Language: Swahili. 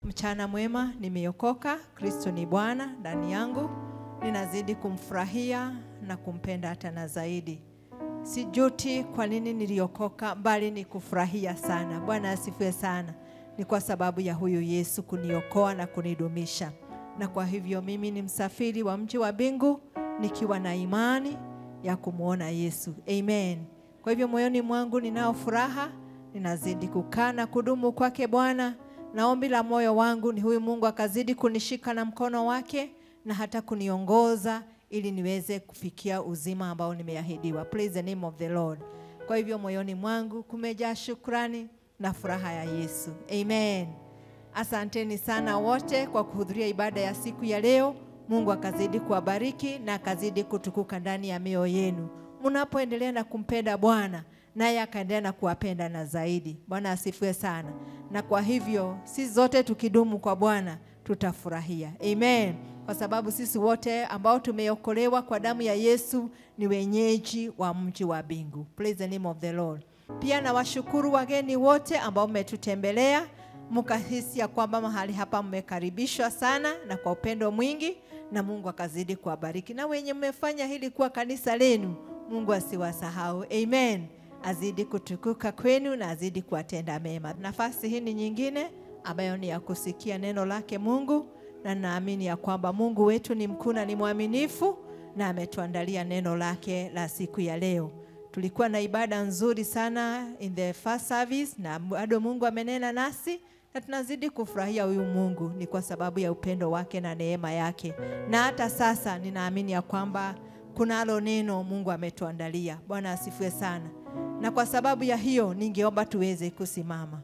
Mchana mwema, nimeokoka, Kristo ni Bwana ndani yangu. Ninazidi kumfurahia na kumpenda hata na zaidi. Sijuti kwa nini niliokoka, bali ni kufurahia sana. Bwana asifiwe sana. Ni kwa sababu ya huyu Yesu kuniokoa na kunidumisha. Na kwa hivyo mimi ni msafiri wa mji wa mbingu, nikiwa na imani ya kumuona Yesu. Amen. Kwa hivyo moyoni mwangu ninao furaha, ninazidi kukaa na kudumu kwake Bwana. Na ombi la moyo wangu ni huyu Mungu akazidi kunishika na mkono wake na hata kuniongoza ili niweze kufikia uzima ambao nimeahidiwa. Praise the name of the Lord. Kwa hivyo moyoni mwangu kumejaa shukrani na furaha ya Yesu. Amen. Asanteni sana wote kwa kuhudhuria ibada ya siku ya leo. Mungu akazidi kuwabariki na akazidi kutukuka ndani ya mioyo yenu. Mnapoendelea na kumpenda Bwana, naye akaendelea na kuwapenda na zaidi. Bwana asifiwe sana. Na kwa hivyo sisi zote tukidumu kwa Bwana tutafurahia. Amen. Kwa sababu sisi wote ambao tumeokolewa kwa damu ya Yesu ni wenyeji wa mji wa mbingu. Praise the name of the Lord. Pia na washukuru wageni wote ambao mmetutembelea, mkahisi ya kwamba mahali hapa mmekaribishwa sana na kwa upendo mwingi, na Mungu akazidi kuwabariki. Na wenye mmefanya hili kuwa kanisa lenu, Mungu asiwasahau. Amen. Azidi kutukuka kwenu na azidi kuwatenda mema. Nafasi hii ni nyingine ambayo ni ya kusikia neno lake Mungu, na naamini ya kwamba Mungu wetu ni mkuu na ni mwaminifu na ametuandalia neno lake la siku ya leo. Tulikuwa na ibada nzuri sana in the first service na bado Mungu amenena nasi na tunazidi kufurahia huyu Mungu. Ni kwa sababu ya upendo wake na neema yake. Na hata sasa ninaamini ya kwamba kunalo neno Mungu ametuandalia. Bwana asifiwe sana. Na kwa sababu ya hiyo ningeomba tuweze kusimama.